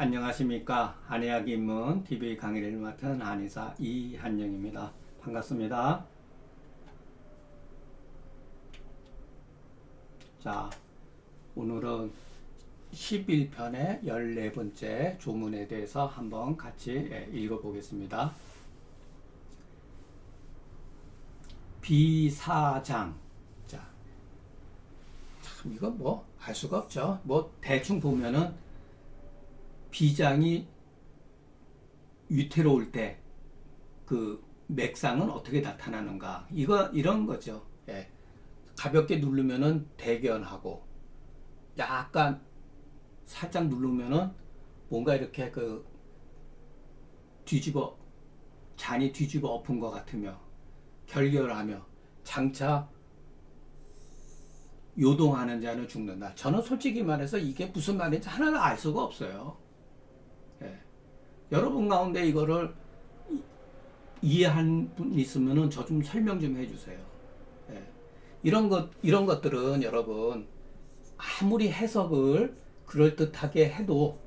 안녕하십니까. 한의학 입문 TV 강의를 맡은 한의사 이한영입니다. 반갑습니다. 자, 오늘은 11편의 14번째 조문에 대해서 한번 같이 읽어보겠습니다. 비사장. 자, 참 이거 뭐 알 수가 없죠. 뭐 대충 보면은 비장이 위태로울 때 그 맥상은 어떻게 나타나는가, 이런 거죠. 예. 가볍게 누르면은 대견하고, 약간 살짝 누르면은 뭔가 이렇게 그 잔이 뒤집어 엎은 것 같으며 결결하며 장차 요동하는 자는 죽는다. 저는 솔직히 말해서 이게 무슨 말인지 하나도 알 수가 없어요. 예. 여러분 가운데 이거를 이해한 분 있으면은 저 좀 설명 좀 해주세요. 예. 이런 것들은 여러분 아무리 해석을 그럴듯하게 해도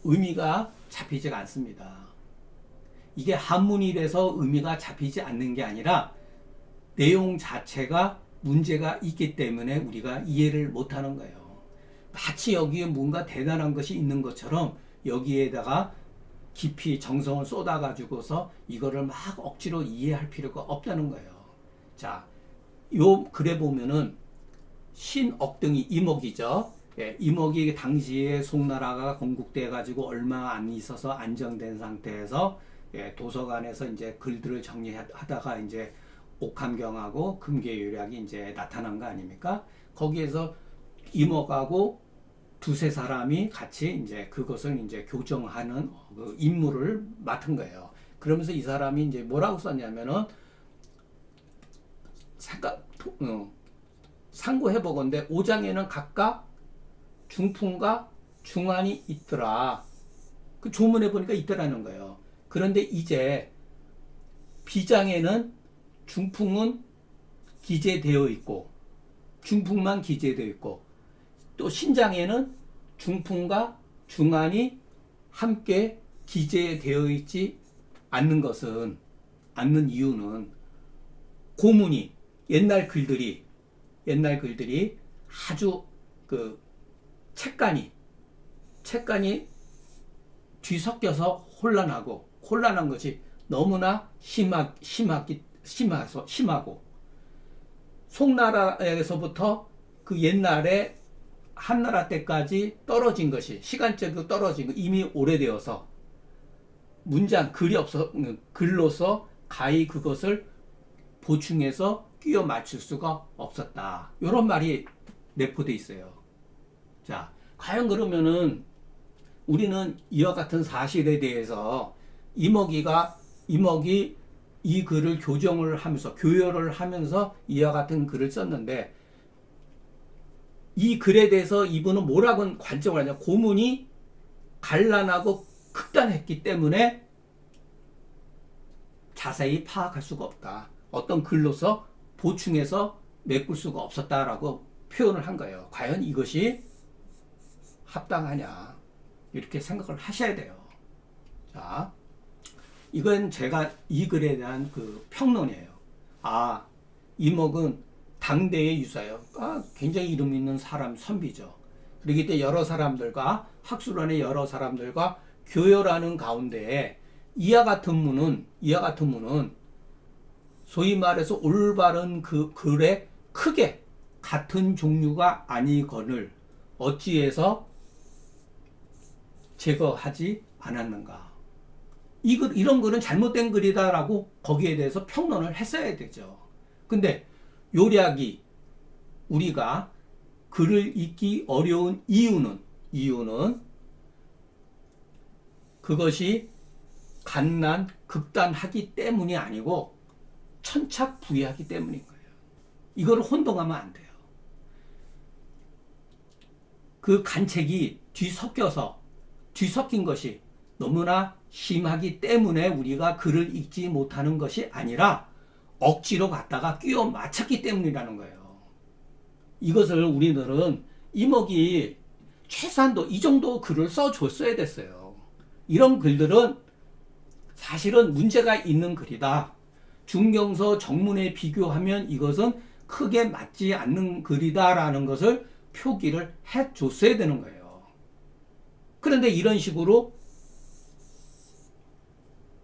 의미가 잡히지가 않습니다. 이게 한문이라서 의미가 잡히지 않는 게 아니라 내용 자체가 문제가 있기 때문에 우리가 이해를 못하는 거예요. 마치 여기에 뭔가 대단한 것이 있는 것처럼 여기에다가 깊이 정성을 쏟아가지고서 이거를 막 억지로 이해할 필요가 없다는 거예요. 자, 요 글에 보면은 신억등이 이목이죠. 예, 이목이 당시에 송나라가 건국돼 가지고 얼마 안 있어서 안정된 상태에서 도서관에서 이제 글들을 정리하다가 이제 옥함경하고 금계유략이 이제 나타난 거 아닙니까? 거기에서 이목하고 두세 사람이 같이 이제 그것을 이제 교정하는 그 임무를 맡은 거예요. 그러면서 이 사람이 이제 뭐라고 썼냐면은 상고해보건대 5장에는 각각 중풍과 중환이 있더라. 그 조문에 보니까 있더라는 거예요. 그런데 이제 비장에는 중풍은 기재되어 있고, 중풍만 기재되어 있고, 또 신장에는 중풍과 중환이 함께 기재되어 있지 않는 이유는 고문이 옛날 글들이 아주 그 책간이 뒤섞여서 혼란한 것이 너무나 심하고, 송나라에서부터 그 옛날에 한나라 때까지 떨어진 것이, 시간적으로 떨어진 거 이미 오래되어서 글로서 가히 그것을 보충해서 끼워 맞출 수가 없었다. 이런 말이 내포되어 있어요. 자, 과연 그러면은 우리는 이와 같은 사실에 대해서 이목이 이 글을 교열을 하면서 이와 같은 글을 썼는데, 이 글에 대해서 이분은 뭐라고 관점을 하냐, 고문이 간란하고 극단했기 때문에 자세히 파악할 수가 없다. 어떤 글로서 보충해서 메꿀 수가 없었다라고 표현을 한 거예요. 과연 이것이 합당하냐, 이렇게 생각을 하셔야 돼요. 자, 이건 제가 이 글에 대한 그 평론이에요. 아, 이목은 당대의 유사예요. 굉장히 이름 있는 사람, 선비죠. 그러기 때문에 학술원의 여러 사람들과 교열하는 가운데 이와 같은 문은 소위 말해서 올바른 그 글에 크게 같은 종류가 아니거늘 어찌해서 제거하지 않았는가. 이런 글은 잘못된 글이다라고 거기에 대해서 평론을 했어야 되죠. 근데 요략이 우리가 글을 읽기 어려운 이유는 그것이 극단하기 때문이 아니고 천착부위하기 때문인 거예요. 이거를 혼동하면 안 돼요. 그 간책이 뒤섞인 것이 너무나 심하기 때문에 우리가 글을 읽지 못하는 것이 아니라 억지로 갖다가 끼워 맞췄기 때문이라는 거예요. 이것을 우리들은 이목이 최소한도 이 정도 글을 써줬어야 됐어요. 이런 글들은 사실은 문제가 있는 글이다. 중경서 정문에 비교하면 이것은 크게 맞지 않는 글이다라는 것을 표기를 해줬어야 되는 거예요. 그런데 이런 식으로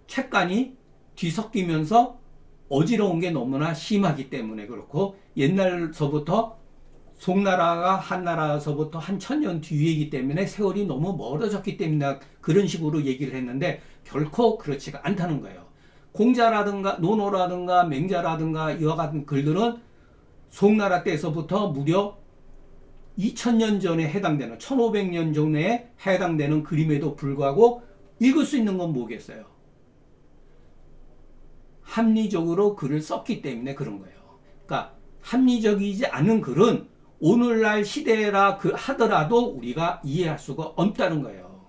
책간이 뒤섞이면서 어지러운 게 너무나 심하기 때문에 그렇고, 옛날서부터 송나라가 한나라서부터 한 1000년 뒤이기 때문에 세월이 너무 멀어졌기 때문에 그런 식으로 얘기를 했는데 결코 그렇지가 않다는 거예요. 공자라든가 노노라든가 맹자라든가 이와 같은 글들은 송나라 때서부터 무려 2000년 전에 해당되는 1500년 전에 해당되는 그림에도 불구하고 읽을 수 있는 건 뭐겠어요? 합리적으로 글을 썼기 때문에 그런 거예요. 그러니까 합리적이지 않은 글은 오늘날 시대라 하더라도 우리가 이해할 수가 없다는 거예요.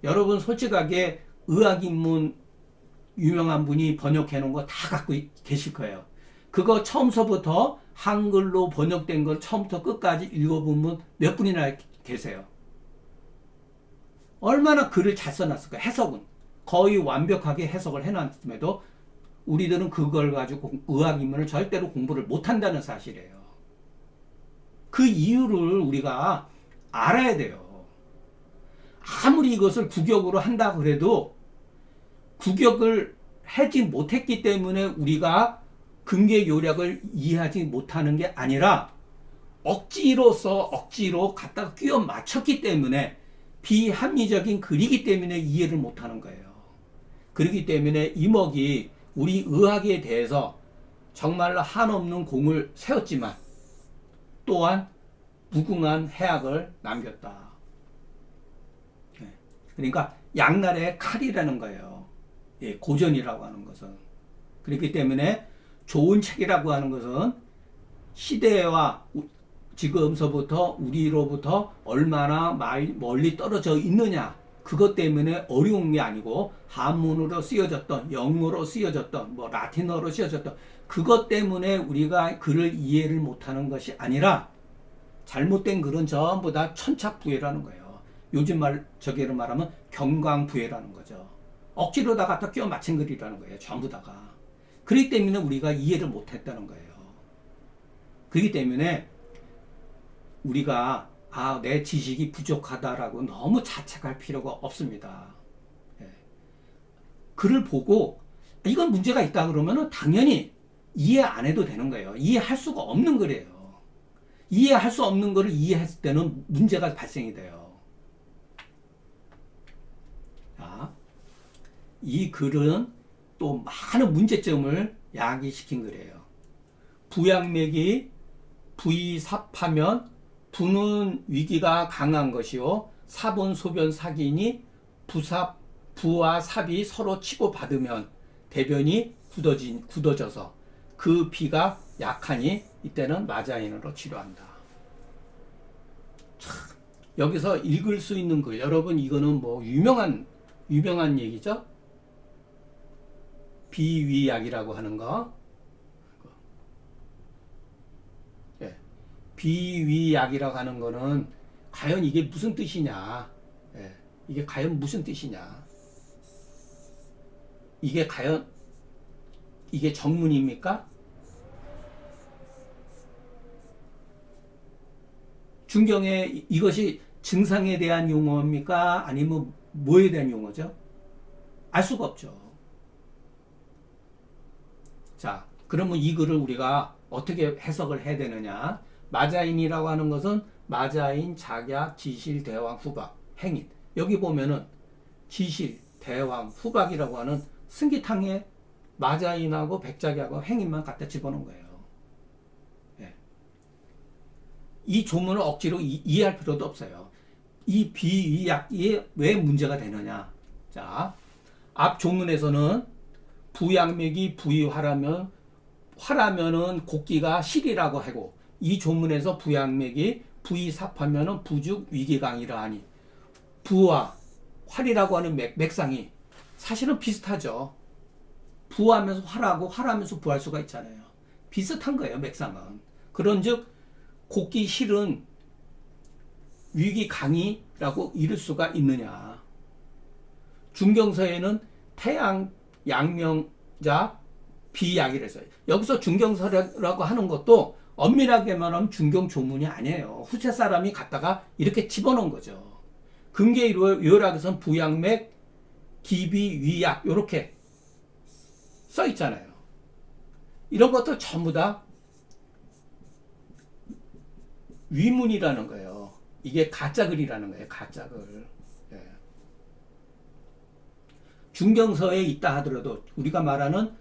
여러분 솔직하게 의학인문 유명한 분이 번역해 놓은 거 다 갖고 계실 거예요. 그거 처음서부터 한글로 번역된 걸 처음부터 끝까지 읽어보면 몇 분이나 계세요. 얼마나 글을 잘 써놨을까. 해석은 거의 완벽하게 해석을 해놨음에도 우리들은 그걸 가지고 의학인문을 절대로 공부를 못한다는 사실이에요. 그 이유를 우리가 알아야 돼요. 아무리 이것을 국역으로 한다 그래도 국역을 하지 못했기 때문에 우리가 근계 요략을 이해하지 못하는 게 아니라 억지로 갖다가 끼워 맞췄기 때문에 비합리적인 글이기 때문에 이해를 못하는 거예요. 그렇기 때문에 이목이 우리 의학에 대해서 정말로 한없는 공을 세웠지만 또한 무궁한 해악을 남겼다. 그러니까 양날의 칼이라는 거예요. 고전이라고 하는 것은. 그렇기 때문에 좋은 책이라고 하는 것은 시대와 지금서부터 우리로부터 얼마나 멀리 떨어져 있느냐, 그것 때문에 어려운 게 아니고 한문으로 쓰여졌던, 영어로 쓰여졌던, 라틴어로 쓰여졌던 그것 때문에 우리가 글을 이해를 못하는 것이 아니라 잘못된 글은 전부 다 천착부회라는 거예요. 요즘 저기로 말하면 경광부회라는 거죠. 억지로 다 갖다 끼워 맞춘 글이라는 거예요. 전부 다가. 그렇기 때문에 우리가 이해를 못했다는 거예요. 그렇기 때문에 우리가 내 지식이 부족하다라고 너무 자책할 필요가 없습니다. 글을 보고 이건 문제가 있다 그러면 당연히 이해 안 해도 되는 거예요. 이해할 수가 없는 글이에요. 이해할 수 없는 것을 이해했을 때는 문제가 발생이 돼요. 자, 이 글은 또 많은 문제점을 야기시킨 글이에요. 부양맥이 부이삽하면 부는 위기가 강한 것이요, 삽은 소변 사기니 부와 삽이 서로 치고받으면 대변이 굳어져서 그 비가 약하니 이때는 마자인으로 치료한다. 참, 여기서 읽을 수 있는 글, 여러분 이거는 유명한 얘기죠. 비위약이라고 하는 거. 비위약이라고 하는 거는 과연 이게 무슨 뜻이냐. 이게 과연 무슨 뜻이냐. 이게 과연 이게 정문입니까? 중경에 이것이 증상에 대한 용어입니까? 아니면 뭐에 대한 용어죠? 알 수가 없죠. 자, 그러면 이 글을 우리가 어떻게 해석을 해야 되느냐? 마자인이라고 하는 것은 마자인, 작약, 지실, 대왕, 후박, 행인. 여기 보면은 지실, 대왕, 후박이라고 하는 승기탕에 마자인하고 백작약하고 행인만 갖다 집어넣은 거예요. 이 조문을 억지로 이해할 필요도 없어요. 이 비위약이 왜 문제가 되느냐. 자, 앞 조문에서는 부양맥이 부이화라면, 화라면은 곡기가 실이라고 하고, 이 조문에서 부양맥이 부이삽하면은 부죽 위기강이라 하니, 부와 활이라고 하는 맥상이 사실은 비슷하죠. 부하면서 활하고 활하면서 부할 수가 있잖아요. 비슷한 거예요, 맥상은. 그런즉 곡기 실은 위기강이라고 이룰 수가 있느냐. 중경서에는 태양, 양명자, 비약이라 써요. 여기서 중경서라고 하는 것도 엄밀하게 말하면 중경 조문이 아니에요. 후세 사람이 갖다가 이렇게 집어넣은 거죠. 근계 요락에서는 부양맥, 기비, 위약 이렇게 써 있잖아요. 이런 것도 전부 다 위문이라는 거예요. 이게 가짜글이라는 거예요. 가짜글. 예. 중경서에 있다 하더라도 우리가 말하는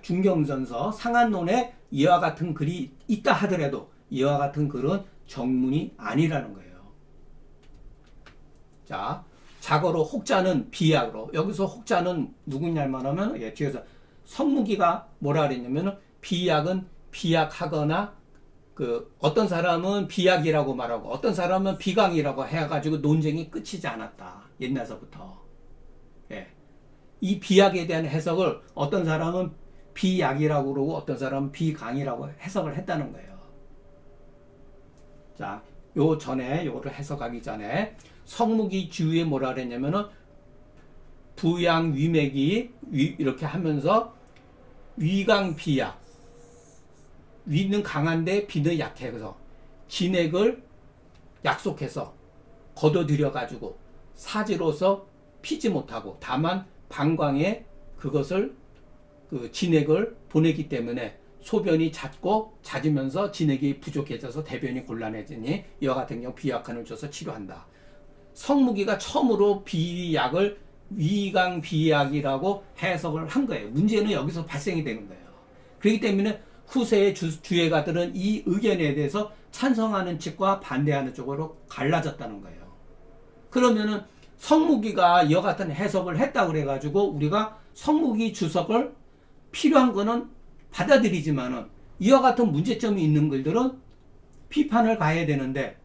중경전서 상한론에 이와 같은 글이 있다 하더라도 이와 같은 글은 정문이 아니라는 거예요. 자, 자고로 혹자는 비약으로, 여기서 혹자는 누구냐만 하면, 뒤에서 성무기가 뭐라 그랬냐면, 비약은 비약하거나, 어떤 사람은 비약이라고 말하고, 어떤 사람은 비강이라고 해가지고 논쟁이 끝이지 않았다. 옛날서부터. 예. 이 비약에 대한 해석을 어떤 사람은 비약이라고 그러고, 어떤 사람은 비강이라고 해석을 했다는 거예요. 자, 요거를 해석하기 전에, 성무기 주위에 뭐라 그랬냐면은 부양 위맥이 이렇게 하면서 위강 비약, 위는 강한데 비는 약해. 그래서 진액을 약속해서 걷어들여 가지고 사지로서 피지 못하고 다만 방광에 그것을 진액을 보내기 때문에 소변이 잦으면서 진액이 부족해져서 대변이 곤란해지니 이와 같은 경우 비약한을 줘서 치료한다. 성무기가 처음으로 비약을 위강 비약이라고 해석을 한 거예요. 문제는 여기서 발생이 되는 거예요. 그렇기 때문에 후세의 주예가들은 이 의견에 대해서 찬성하는 측과 반대하는 쪽으로 갈라졌다는 거예요. 그러면은 성무기가 이와 같은 해석을 했다 그래가지고 우리가 성무기 주석을 필요한 거는 받아들이지만은 이와 같은 문제점이 있는 글들은 비판을 가해야 되는데,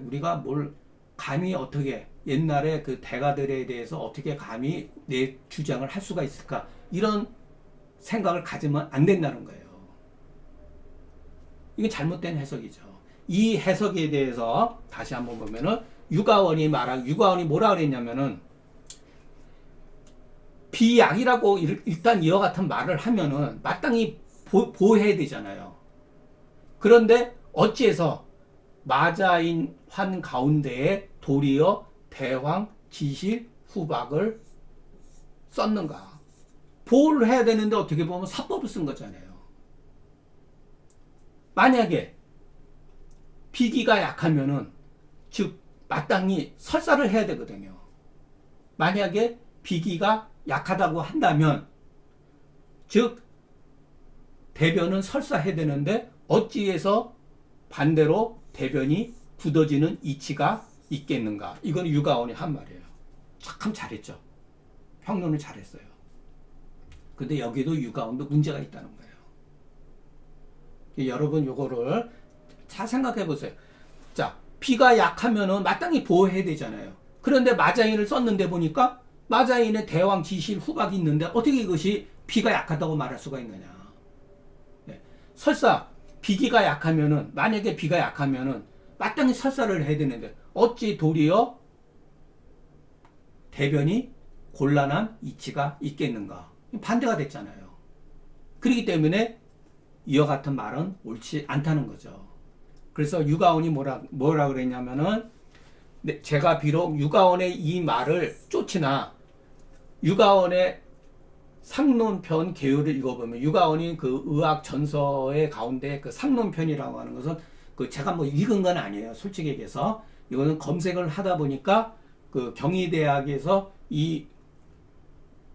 우리가 뭘 감히 어떻게 옛날에 그 대가들에 대해서 어떻게 감히 내 주장을 할 수가 있을까, 이런 생각을 가지면 안 된다는 거예요. 이게 잘못된 해석이죠. 이 해석에 대해서 다시 한번 보면은 유가원이 뭐라 그랬냐면은 비약이라고 일단 이와 같은 말을 하면은 마땅히 보호해야 되잖아요. 그런데 어찌해서 마자인 환 가운데에 도리어 대황, 지실, 후박을 썼는가? 보호를 해야 되는데 어떻게 보면 사법을 쓴 거잖아요. 만약에 비기가 약하면은 즉 마땅히 설사를 해야 되거든요. 만약에 비기가 약하다고 한다면 즉 대변은 설사해야 되는데 어찌해서 반대로 대변이 굳어지는 이치가 있겠는가? 이건 유가원이 한 말이에요. 참 잘했죠. 평론을 잘했어요. 근데 여기도 유가원도 문제가 있다는 거예요. 여러분 요거를 잘 생각해 보세요. 자, 비가 약하면은 마땅히 보호해야 되잖아요. 그런데 마자인을 썼는데 보니까 마자인의 대왕, 지실, 후박이 있는데 어떻게 이것이 비가 약하다고 말할 수가 있느냐. 네. 설사 비기가 약하면은, 만약에 비가 약하면은 마땅히 설사를 해야 되는데 어찌 도리어 대변이 곤란한 이치가 있겠는가. 반대가 됐잖아요. 그렇기 때문에 이와 같은 말은 옳지 않다는 거죠. 그래서 유가원이 뭐라 그랬냐면은, 제가 비록 유가원의 이 말을 쫓으나 유가원의 상론편 개요를 읽어보면 유가원이 그 의학 전서의 가운데 그 상론편이라고 하는 것은 제가 뭐 읽은 건 아니에요. 솔직히 얘기해서 이거는 검색을 하다 보니까 그 경희대학에서 이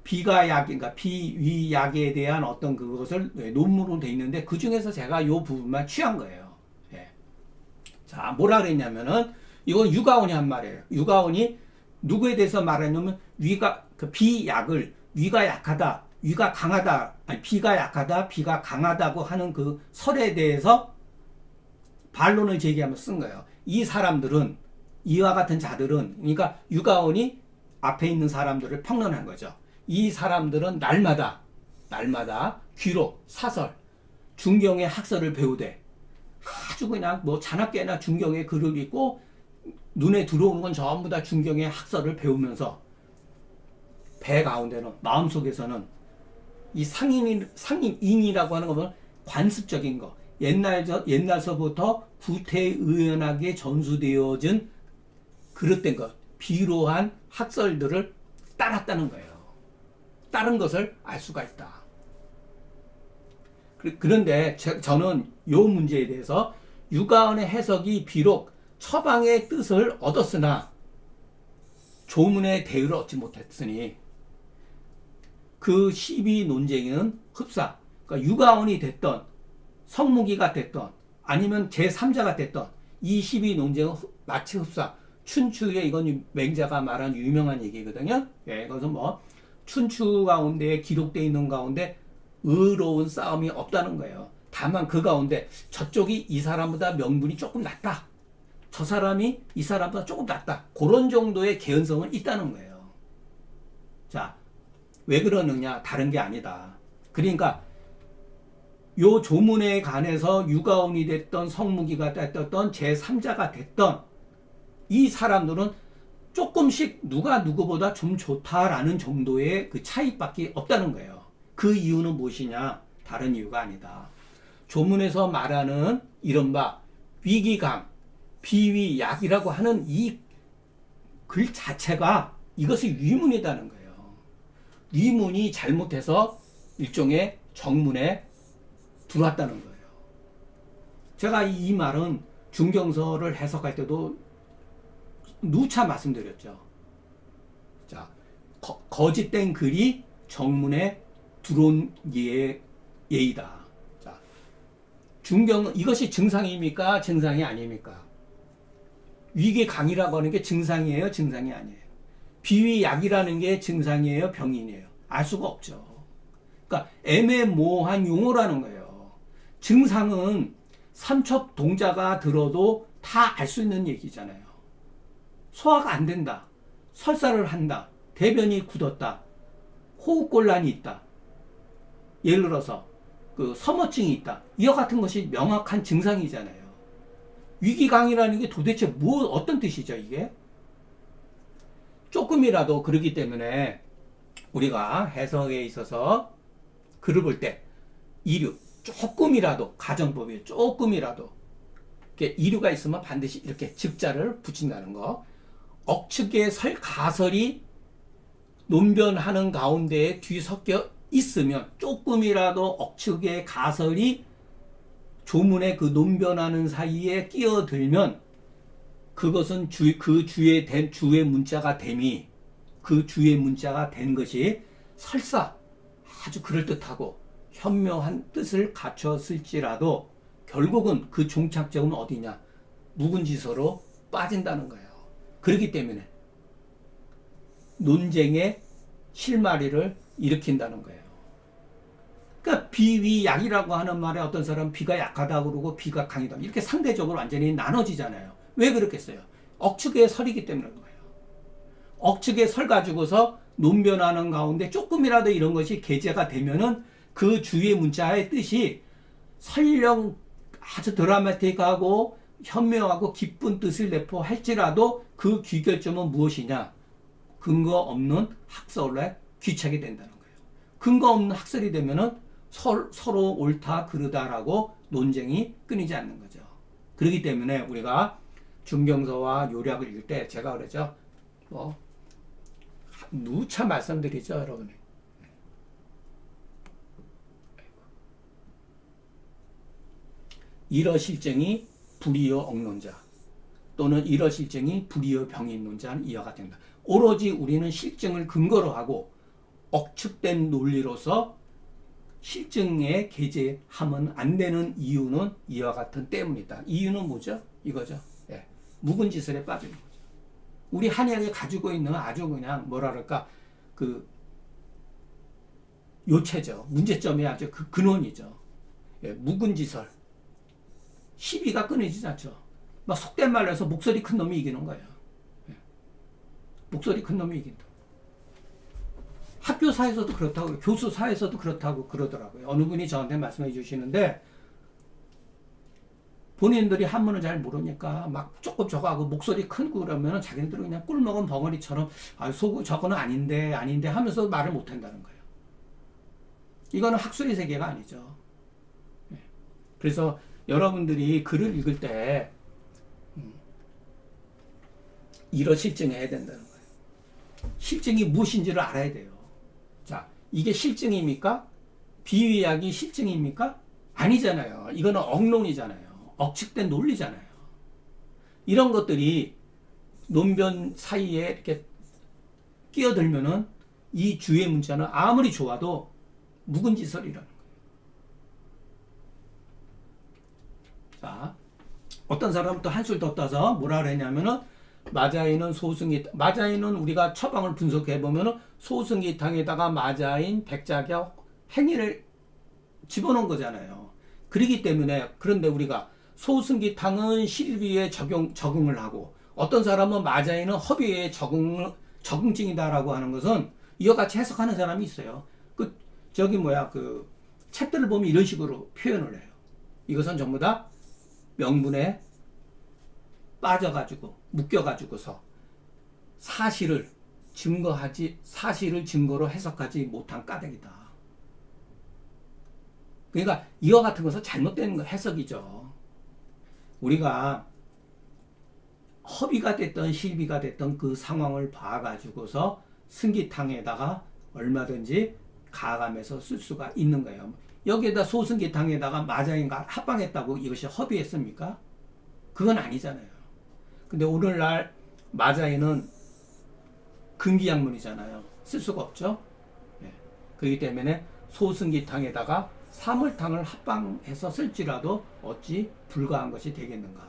비가약, 그러니까 비위약에 대한 어떤 그것을 논문으로 돼 있는데 그 중에서 제가 이 부분만 취한 거예요. 예. 자, 뭐라 그랬냐면은 이건 유가원이 한 말이에요. 유가원이 누구에 대해서 말했냐면 비약을 위가 약하다, 위가 강하다, 아니 비가 약하다, 비가 강하다고 하는 그 설에 대해서 반론을 제기하면서 쓴 거예요. 이 사람들은, 이와 같은 자들은, 그러니까 유가원이 앞에 있는 사람들을 평론한 거죠. 이 사람들은 날마다 귀로 사설, 중경의 학설을 배우되 아주 그냥 뭐 자나깨나 중경의 글을 읽고 눈에 들어오는 건 전부 다 중경의 학설을 배우면서 배 가운데는 마음속에서는 이 상인이라고 하는 것은 관습적인 거, 옛날서부터 구태의연하게 전수되어진 그릇된 것, 비로한 학설들을 따랐다는 거예요. 다른 것을 알 수가 있다. 그런데 저는 이 문제에 대해서 유가언의 해석이 비록 처방의 뜻을 얻었으나 조문의 대의를 얻지 못했으니 그 시비 논쟁은 흡사, 그러니까 유가언이 됐던 성무기가 됐던 아니면 제3자가 됐던 이 시비 논쟁은 마치 흡사. 춘추에 이건 맹자가 말한 유명한 얘기거든요. 예, 이것은 뭐 춘추 가운데 기록되어 있는 가운데 의로운 싸움이 없다는 거예요. 다만 그 가운데 저쪽이 이 사람보다 명분이 조금 낫다. 저 사람이 이 사람보다 조금 낫다. 그런 정도의 개연성은 있다는 거예요. 자, 왜 그러느냐? 다른 게 아니다. 그러니까 요 조문에 관해서 유가온이 됐던 성무기가 됐던 제3자가 됐던 이 사람들은 조금씩 누가 누구보다 좀 좋다라는 정도의 그 차이밖에 없다는 거예요. 그 이유는 무엇이냐? 다른 이유가 아니다. 조문에서 말하는 이른바 위기강, 비위약이라고 하는 이 글 자체가 이것이 위문이라는 거예요. 위문이 잘못해서 일종의 정문에 들어왔다는 거예요. 제가 이 말은 중경서를 해석할 때도 누차 말씀드렸죠. 자, 거짓된 글이 정문에 들어온 예이다. 자, 중경은 이것이 증상입니까? 증상이 아닙니까? 위기강이라고 하는 게 증상이에요? 증상이 아니에요? 비위약이라는 게 증상이에요? 병인이에요? 알 수가 없죠. 그러니까 애매모호한 용어라는 거예요. 증상은 삼척동자가 들어도 다 알 수 있는 얘기잖아요. 소화가 안 된다. 설사를 한다. 대변이 굳었다. 호흡곤란이 있다. 예를 들어서 그 섬어증이 있다. 이와 같은 것이 명확한 증상이잖아요. 위기강이라는 게 도대체 어떤 뜻이죠, 이게? 조금이라도 그러기 때문에 우리가 해석에 있어서 글을 볼 때 이류, 조금이라도 가정법이에요. 조금이라도 이류가 있으면 반드시 이렇게 즉자를 붙인다는 거. 억측의 가설이 논변하는 가운데에 뒤섞여 있으면 조금이라도 억측의 가설이 조문의 그 논변하는 사이에 끼어들면 그것은 그 주의 문자가 됨이 그 주의 문자가 된 것이 설사 아주 그럴듯하고 현묘한 뜻을 갖췄을지라도 결국은 그 종착점은 어디냐? 묵은지서로 빠진다는 거예요. 그렇기 때문에 논쟁의 실마리를 일으킨다는 거예요. 그러니까 비위약이라고 하는 말에 어떤 사람은 비가 약하다고 그러고 비가 강하다 이렇게 상대적으로 완전히 나눠지잖아요. 왜 그렇겠어요? 억측의 설이기 때문인 거예요. 억측의 설 가지고서 논변하는 가운데 조금이라도 이런 것이 게재가 되면은 그 주의 문자의 뜻이 설령 아주 드라마틱하고 현명하고 기쁜 뜻을 내포할지라도 그 귀결점은 무엇이냐? 근거 없는 학설에 귀착이 된다는 거예요. 근거 없는 학설이 되면은 서로 옳다 그르다라고 논쟁이 끊이지 않는 거죠. 그렇기 때문에 우리가 중경서와 요략을 읽을 때 제가 그러죠. 누차 말씀드리죠, 여러분. 일어실증이 불이여 억론자 또는 일어실증이 불이여 병인론자는 이와 같습니다. 오로지 우리는 실증을 근거로 하고 억측된 논리로서 실증에 게재하면 안 되는 이유는 이와 같은 때문이다. 이유는 뭐죠? 이거죠. 예. 묵은지설에 빠지는 거죠. 우리 한약이 가지고 있는 아주 그냥 뭐랄까 그 요체죠. 문제점이 아주 그 근원이죠. 예. 묵은지설. 시비가 끊이지 않죠. 막 속된 말로 해서 목소리 큰 놈이 이기는 거예요. 예. 목소리 큰 놈이 이긴다. 학교 사에서도 그렇다고, 교수 사에서도 그렇다고 그러더라고요. 어느 분이 저한테 말씀해 주시는데, 본인들이 한문을 잘 모르니까 막 조금 저거 하고 목소리 크고 그러면은 자기네들은 그냥 꿀 먹은 벙어리처럼 아, 저거는 아닌데 하면서 말을 못 한다는 거예요. 이거는 학술의 세계가 아니죠. 예. 그래서 여러분들이 글을 읽을 때 이런 실증해야 된다는 거예요. 실증이 무엇인지를 알아야 돼요. 자, 이게 실증입니까? 비유약이 실증입니까? 아니잖아요. 이거는 억론이잖아요. 억측된 논리잖아요. 이런 것들이 논변 사이에 이렇게 끼어들면은 이 주의 문자는 아무리 좋아도 묵은지설이라는 거예요. 자, 어떤 사람은 또 한술 더 떠서 뭐라 그랬냐면은 마자인은 마자인은 우리가 처방을 분석해 보면은 소승기탕에다가 마자인, 백작약, 행위를 집어넣은 거잖아요. 그렇기 때문에 그런데 우리가 소승기탕은 실비에 적응을 하고 어떤 사람은 마자인은 허비에 적응증이다라고 하는 것은 이와 같이 해석하는 사람이 있어요. 그 책들을 보면 이런 식으로 표현을 해요. 이것은 전부 다 명분에 빠져가지고 묶여가지고서 사실을 증거로 해석하지 못한 까닭이다. 그러니까 이와 같은 것은 잘못된 해석이죠. 우리가 허비가 됐던 실비가 됐던 그 상황을 봐가지고서 승기탕에다가 얼마든지 가감해서 쓸 수가 있는 거예요. 여기에다 소승기탕에다가 마자인과 합방했다고 이것이 허비했습니까? 그건 아니잖아요. 근데 오늘날 마자인은 금기약문이잖아요. 쓸 수가 없죠. 예. 그렇기 때문에 소승기탕에다가 사물탕을 합방해서 쓸지라도 어찌 불가한 것이 되겠는가.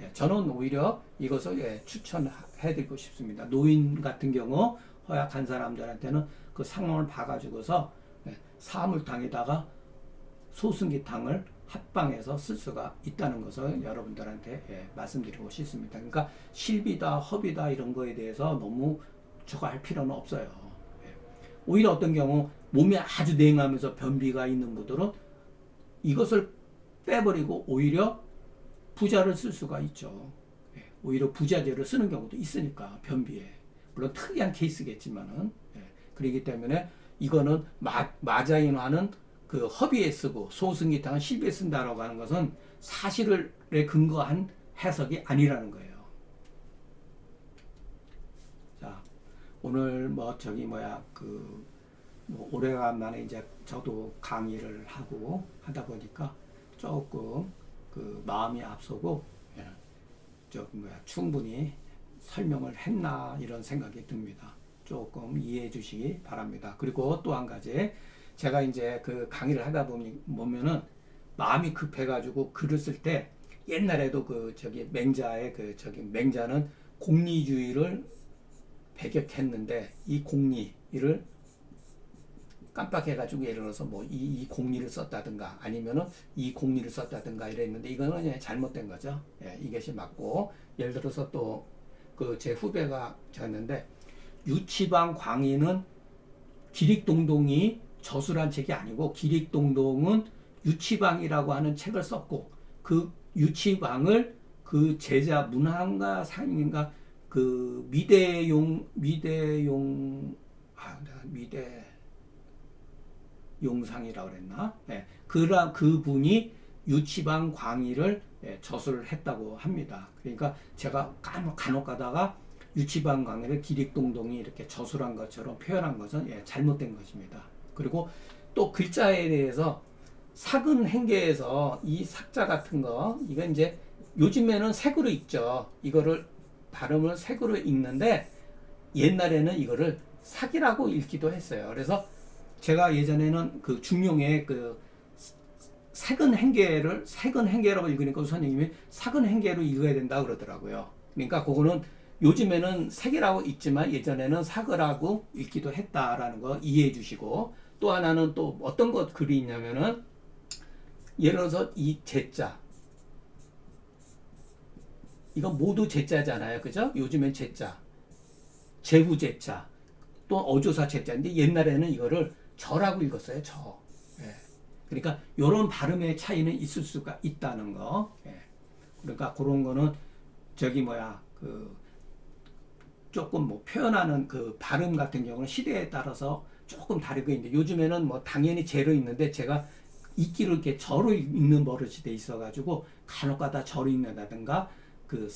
예. 저는 오히려 이것을 추천해드리고 싶습니다. 노인 같은 경우 허약한 사람들한테는 그 상황을 봐가지고서 사물탕에다가 소승기탕을 합방해서 쓸 수가 있다는 것을 여러분들한테 말씀드리고 싶습니다. 그러니까 실비다 허비다 이런 거에 대해서 너무 저거 할 필요는 없어요. 오히려 어떤 경우 몸이 아주 냉하면서 변비가 있는 분들은 이것을 빼버리고 오히려 부자를 쓸 수가 있죠. 오히려 부자재를 쓰는 경우도 있으니까 변비에. 물론 특이한 케이스겠지만은 그렇기 때문에 이거는 마자인화는 그 허비에 쓰고 소승기탕은 실비에 쓴다라고 하는 것은 사실에 근거한 해석이 아니라는 거예요. 자, 오늘 오래간만에 이제 저도 강의를 하다 보니까 조금 그 마음이 앞서고 충분히 설명을 했나 이런 생각이 듭니다. 조금 이해해 주시기 바랍니다. 그리고 또 한 가지 제가 이제 그 강의를 하다 보면은 마음이 급해가지고 글을 쓸 때 옛날에도 맹자는 공리주의를 배격했는데 이 공리를 깜빡해가지고 예를 들어서 이 공리를 썼다든가 아니면은 이 공리를 썼다든가 이랬는데 이거는 잘못된 거죠. 이것이 맞고 예를 들어서 또 제 후배가 졌는데 유치방 광희는 기릭동동이 저술한 책이 아니고 기릭동동은 유치방이라고 하는 책을 썼고 그 유치방을 그 제자 문항가 상인가 그 미대용상이라고 그랬나? 그분이 유치방 광희를 저술을 했다고 합니다. 그러니까 제가 간혹 가다가 유치방 광희를 기릭동동이 이렇게 저술한 것처럼 표현한 것은 잘못된 것입니다. 그리고 또 글자에 대해서 sak은 행계에서 이 삭자 같은 거 이건 이제 요즘에는 색으로 읽죠. 이거를 발음을 색으로 읽는데 옛날에는 이거를 삭이라고 읽기도 했어요. 그래서 제가 예전에는 그 중용에 그 색은 행계라고 읽으니까 선생님이 삭은 행계로 읽어야 된다 그러더라고요. 그러니까 그거는 요즘에는 색이라고 읽지만 예전에는 삭이라고 읽기도 했다라는 거 이해해 주시고 또 하나는 또 어떤 것 글이 있냐면은 예를 들어서 이 제자 이거 모두 제자잖아요. 그죠? 요즘엔 제자 제후제자 또 어조사 제자인데 옛날에는 이거를 저라고 읽었어요. 저. 그러니까 이런 발음의 차이는 있을 수가 있다는 거. 그러니까 그런 거는 저기 뭐야 그 조금 뭐 표현하는 그 발음 같은 경우는 시대에 따라서 조금 다르게 있는데 요즘에는 뭐 당연히 제로 있는데 제가 읽기를 이렇게 저로 읽는 버릇이 돼 있어가지고 간혹가다 저로 읽는다든가 그